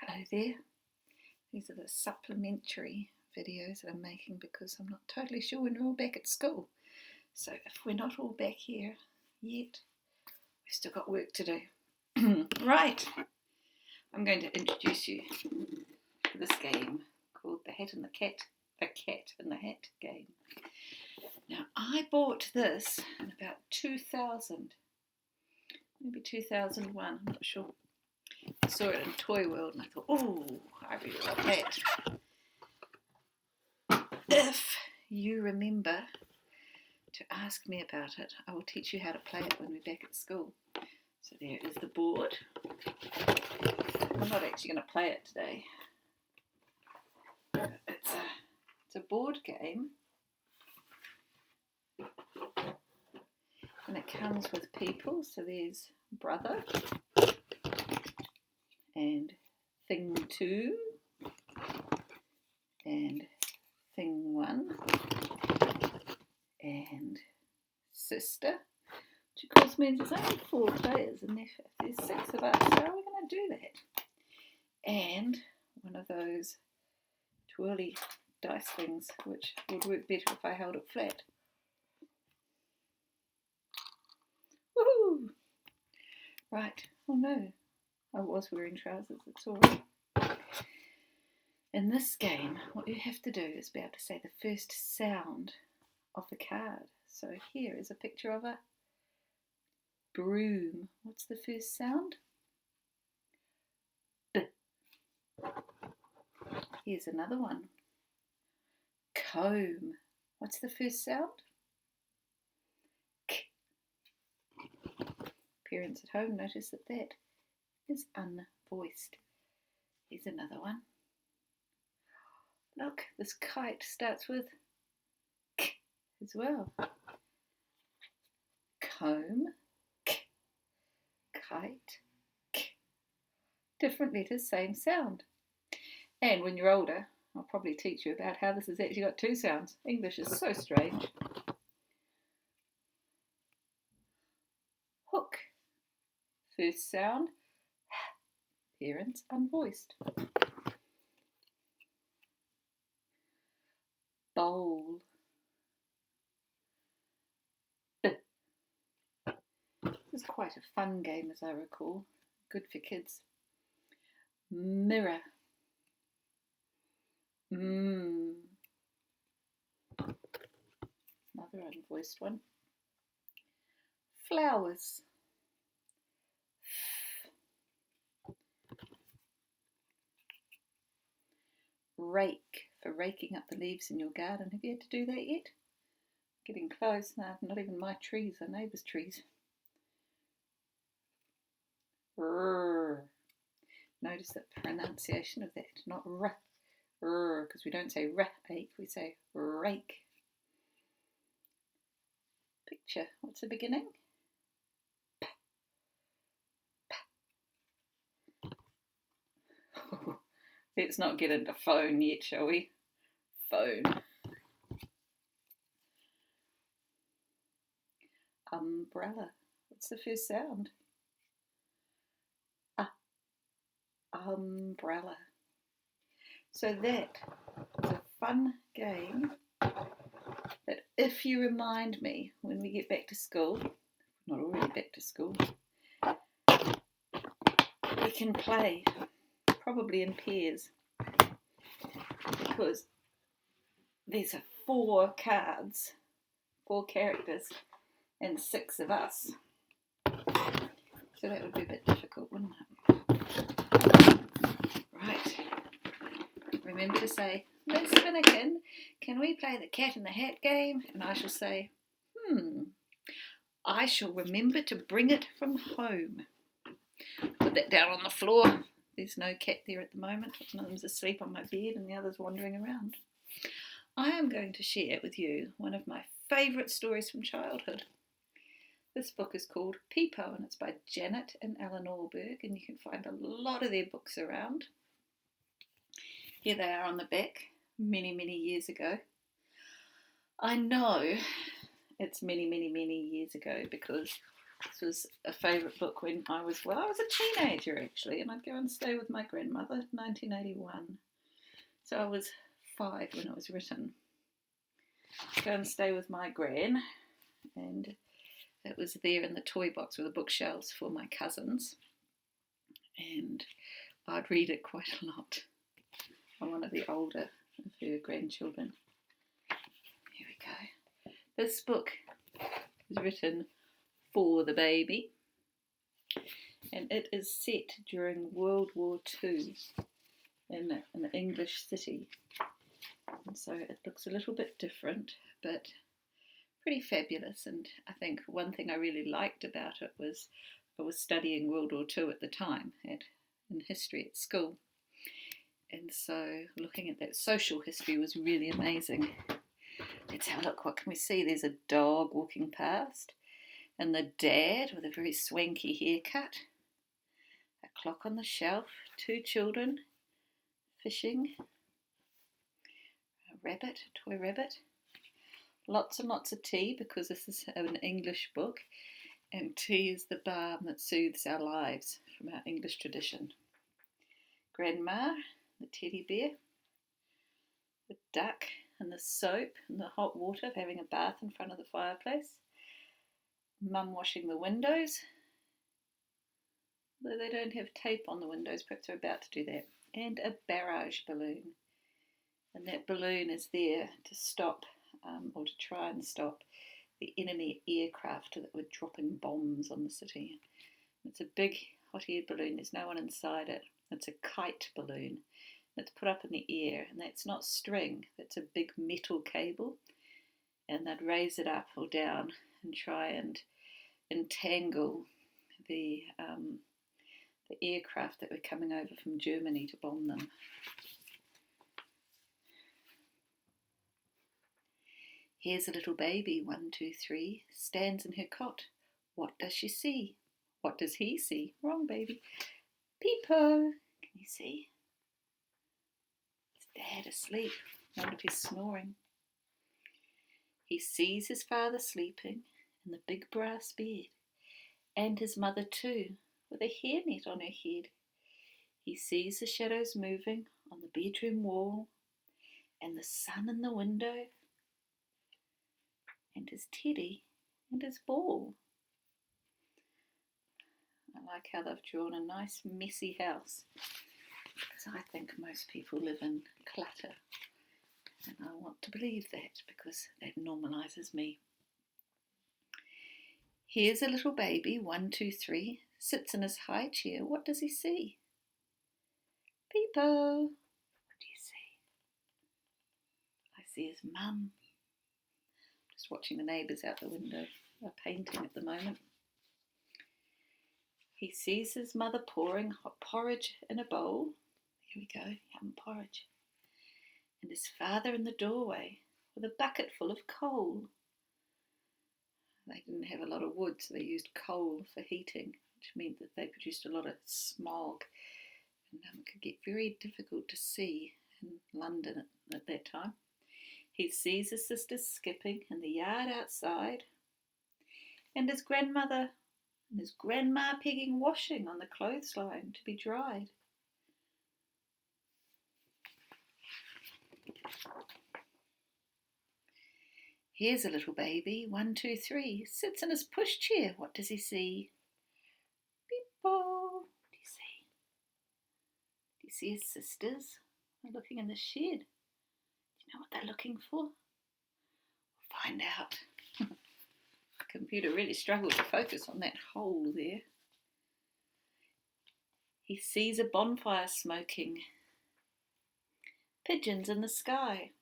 Hello there. These are the supplementary videos that I'm making because I'm not totally sure when we're all back at school. So if we're not all back here yet, we've still got work to do. Right, I'm going to introduce you to this game called The Cat and the Hat game. Now, I bought this in about 2000, maybe 2001, I'm not sure. I saw it in Toy World and I thought, oh, I really love that. If you remember to ask me about it, I will teach you how to play it when we're back at school. So there is the board. I'm not actually going to play it today. It's a board game. And it comes with people. So there's brother and thing 2 and thing 1 and sister, which of course means there's only 4 players and there's 6 of us, so how are we going to do that? And one of those twirly dice things, which would work better if I held it flat. Woohoo! Right, oh no, I was wearing trousers, it's alright. In this game, what you have to do is be able to say the first sound of the card. So here is a picture of a broom. What's the first sound? B. Here's another one. Comb. What's the first sound? K. Parents at home notice that is unvoiced. Here's another one. Look, this kite starts with K as well. Comb, K, kite, K. Different letters, same sound. And when you're older, I'll probably teach you about how this has actually got 2 sounds. English is so strange. Hook. First sound, parents unvoiced. Bowl. B. This is quite a fun game as I recall. Good for kids. Mirror. Another unvoiced one. Flowers. Rake, for raking up the leaves in your garden. Have you had to do that yet? Getting close. No, not even my trees, our neighbours' trees. Rrr. Notice the pronunciation of that, not r, because we don't say rake, we say rake. Picture, what's the beginning? P. P. Let's not get into phone yet, shall we? Phone. Umbrella. What's the first sound? Umbrella. So that is a fun game that if you remind me when we get back to school, not already back to school, we can play, probably in pairs, because these are 4 cards, 4 characters, and 6 of us. So that would be a bit difficult, wouldn't it? Right. Remember to say, Miss Finnegan, can we play the Cat and the Hat game? And I shall say, I shall remember to bring it from home. Put that down on the floor. There's no cat there at the moment. One of them's asleep on my bed and the other's wandering around. I am going to share with you one of my favourite stories from childhood. This book is called Peepo and it's by Janet and Alan Allberg, and you can find a lot of their books around. Here they are on the back, many, many years ago. I know it's many, many, many years ago because This was a favourite book when I was a teenager actually, and I'd go and stay with my grandmother, 1981. So I was 5 when it was written. Go and stay with my gran, and it was there in the toy box with the bookshelves for my cousins, and I'd read it quite a lot. I'm one of the older of her grandchildren. Here we go. This book was written for the baby, and it is set during World War II in an English city. And so it looks a little bit different, but pretty fabulous. And I think one thing I really liked about it was I was studying World War II at the time in history at school. And so looking at that social history was really amazing. Let's have a look. What can we see? There's a dog walking past, and the dad with a very swanky haircut, a clock on the shelf, 2 children fishing, a rabbit, a toy rabbit, lots and lots of tea because this is an English book, and tea is the balm that soothes our lives from our English tradition. Grandma, the teddy bear, the duck and the soap and the hot water of having a bath in front of the fireplace. Mum washing the windows, though they don't have tape on the windows, perhaps they're about to do that. And a barrage balloon. And that balloon is there to stop, or to try and stop, the enemy aircraft that were dropping bombs on the city. It's a big hot air balloon, there's no one inside it. It's a kite balloon. It's put up in the air, and that's not string, that's a big metal cable, and they'd raise it up or down and try and entangle the aircraft that were coming over from Germany to bomb them. Here's a little baby, 1, 2, 3, stands in her cot. What does she see? What does he see? Wrong, baby. Peepo! Can you see? Dad asleep. I wonder if he's snoring. He sees his father sleeping in the big brass bed, and his mother too, with a hairnet on her head. He sees the shadows moving on the bedroom wall, and the sun in the window, and his teddy and his ball. I like how they've drawn a nice messy house, because I think most people live in clutter, and I want to believe that because that normalises me. Here's a little baby, 1, 2, 3, sits in his high chair. What does he see? Peepo! What do you see? I see his mum. Just watching the neighbours out the window. They're painting at the moment. He sees his mother pouring hot porridge in a bowl. Here we go, yum porridge. And his father in the doorway with a bucket full of coal. They didn't have a lot of wood, so they used coal for heating, which meant that they produced a lot of smog, and it could get very difficult to see in London at that time. He sees his sisters skipping in the yard outside, and his grandmother and his grandma pegging washing on the clothesline to be dried. Here's a little baby, 1, 2, 3, sits in his pushchair. What does he see? Peepo! What do you see? Do you see his sisters? They're looking in the shed. Do you know what they're looking for? We'll find out. The computer really struggled to focus on that hole there. He sees a bonfire smoking. Pigeons in the sky.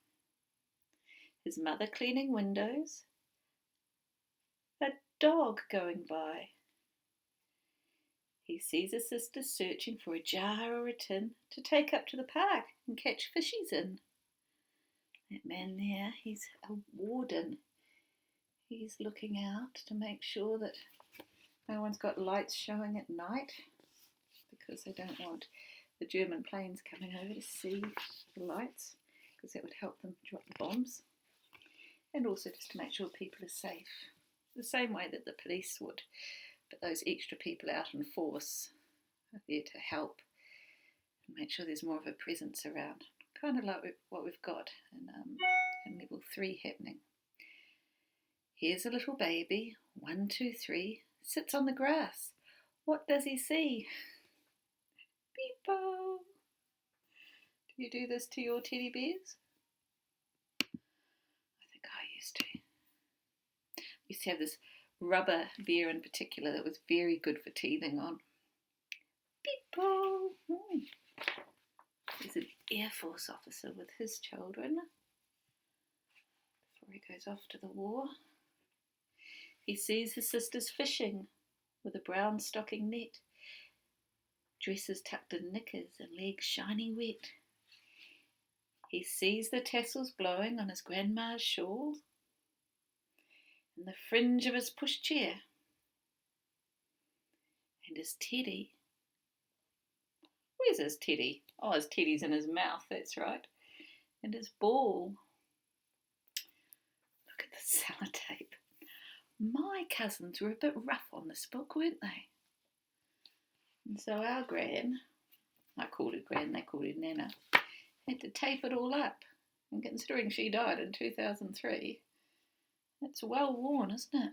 His mother cleaning windows, a dog going by. He sees his sister searching for a jar or a tin to take up to the park and catch fishies in. That man there, he's a warden. He's looking out to make sure that no one's got lights showing at night, because they don't want the German planes coming over to see the lights, because that would help them drop the bombs. And also just to make sure people are safe, the same way that the police would but those extra people out in force are there to help and make sure there's more of a presence around. Kind of like what we've got in level 3 happening. Here's a little baby, 1, 2, 3, sits on the grass. What does he see? Beepo! Do you do this to your teddy bears? I think I used to. I used to have this rubber bear in particular that was very good for teething on. Beepo! He's an Air Force officer with his children before he goes off to the war. He sees his sisters fishing with a brown stocking net, dresses tucked in knickers and legs shiny wet. He sees the tassels blowing on his grandma's shawl and the fringe of his pushchair. And his teddy. Where's his teddy? Oh, his teddy's in his mouth, that's right. And his ball. Look at the sellotape. My cousins were a bit rough on this book, weren't they? And so our gran, I called her gran, they called her Nana, had to tape it all up. And considering she died in 2003, it's well worn, isn't it?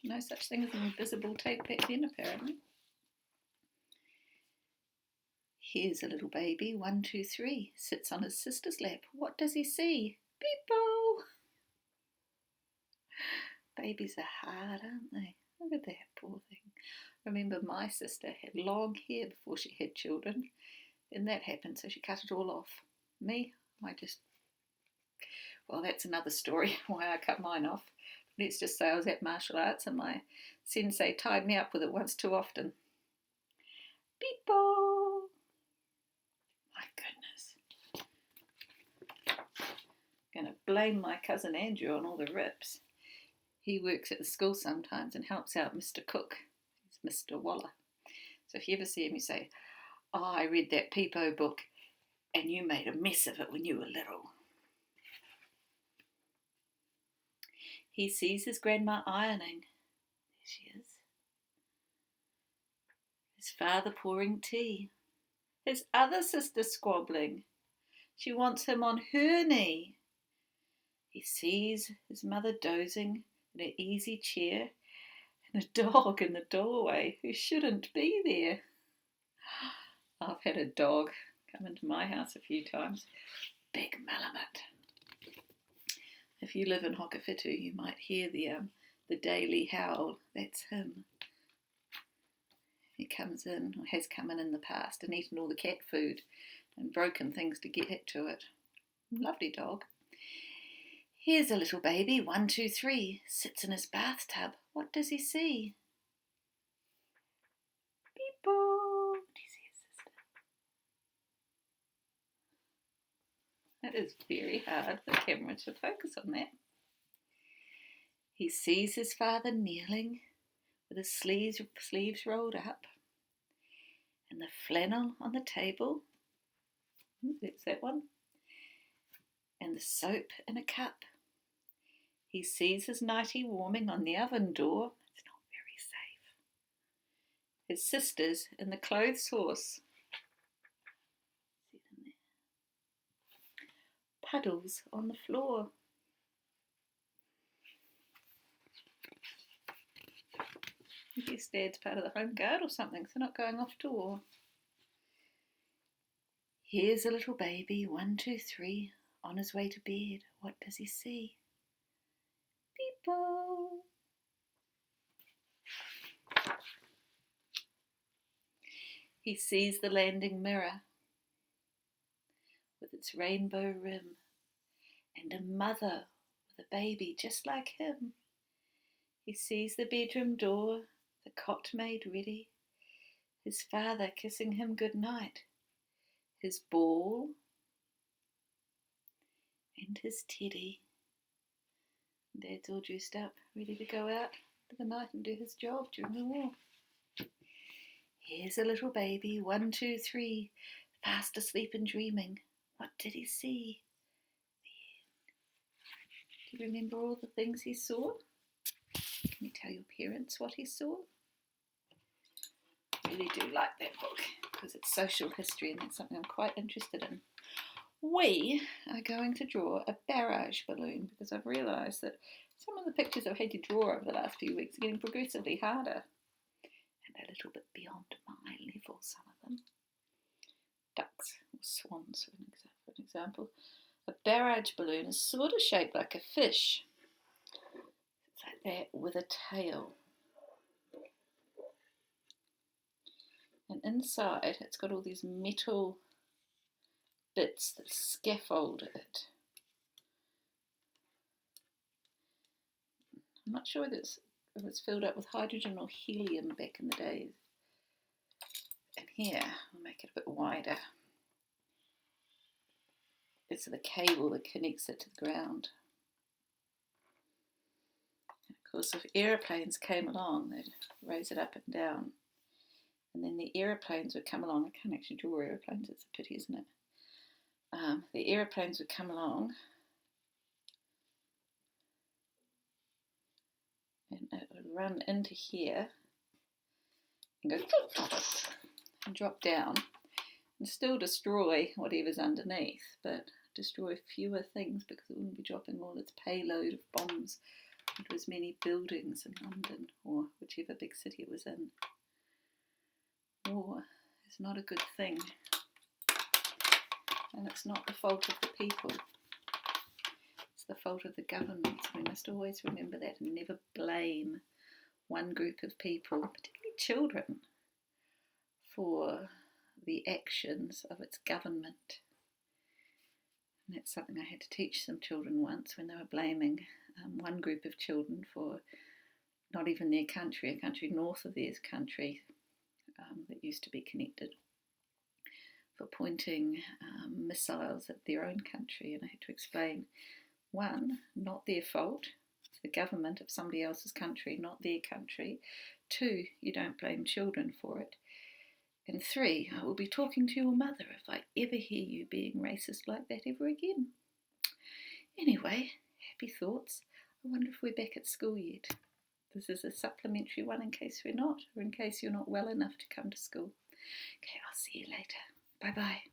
No such thing as invisible tape back then, apparently. Here's a little baby, 1, 2, 3, sits on his sister's lap. What does he see? Beepo! Babies are hard, aren't they? Look at that poor thing. I remember my sister had long hair before she had children, and that happened, so she cut it all off. Me, well, that's another story, why I cut mine off. Let's just say I was at martial arts and my sensei tied me up with it once too often. Beepo! My goodness. I'm going to blame my cousin Andrew on all the rips. He works at the school sometimes and helps out Mr. Cook. He's Mr. Waller. So if you ever see him, you say, "Oh, I read that Peepo book and you made a mess of it when you were little." He sees his grandma ironing. There she is. His father pouring tea. His other sister squabbling. She wants him on her knee. He sees his mother dozing in an easy chair and a dog in the doorway who shouldn't be there. I've had a dog come into my house a few times. Big Malamute. If you live in Hokowhitu, you might hear the daily howl. That's him. He comes in, or has come in the past, and eaten all the cat food and broken things to get to it. Lovely dog. Here's a little baby, 1, 2, 3, sits in his bathtub. What does he see? Beepo! Do you see his sister? That is very hard for the camera to focus on that. He sees his father kneeling with his sleeves rolled up and the flannel on the table. That's that one. And the soap in a cup. He sees his nightie warming on the oven door. It's not very safe. His sisters in the clothes horse. Puddles on the floor. I guess Dad's part of the home guard or something, so not going off to war. Here's a little baby, 1, 2, 3, on his way to bed. What does he see? Beepo! He sees the landing mirror with its rainbow rim and a mother with a baby just like him. He sees the bedroom door, the cot made ready, his father kissing him good night, his ball and his teddy. Dad's all dressed up, ready to go out for the night and do his job during the war. Here's a little baby, 1, 2, 3, fast asleep and dreaming. What did he see? Do you remember all the things he saw? Can you tell your parents what he saw? really do like that book because it's social history and that's something I'm quite interested in. We are going to draw a barrage balloon because I've realised that some of the pictures I've had to draw over the last few weeks are getting progressively harder and a little bit beyond my level, some of them. Ducks or swans, for an example. A barrage balloon is sort of shaped like a fish. It's like that with a tail. And inside it's got all these metal bits that scaffold it. I'm not sure whether it was filled up with hydrogen or helium back in the days. And here, I'll make it a bit wider. It's the cable that connects it to the ground. And of course, if aeroplanes came along, they'd raise it up and down. And then the aeroplanes would come along. I can't actually draw aeroplanes, it's a pity, isn't it? The aeroplanes would come along and it would run into here and go and drop down and still destroy whatever's underneath, but destroy fewer things because it wouldn't be dropping all its payload of bombs into as many buildings in London or whichever big city it was in. War is not a good thing, and it's not the fault of the people. It's the fault of the governments. We must always remember that and never blame one group of people, particularly children, for the actions of its government. And that's something I had to teach some children once when they were blaming one group of children for not even their country, a country north of theirs country that used to be connected, for pointing missiles at their own country. And I had to explain, one, not their fault. It's the government of somebody else's country, not their country. Two, you don't blame children for it. And three, I will be talking to your mother if I ever hear you being racist like that ever again. Anyway, happy thoughts. I wonder if we're back at school yet. This is a supplementary one in case we're not, or in case you're not well enough to come to school. Okay, I'll see you later. Bye-bye.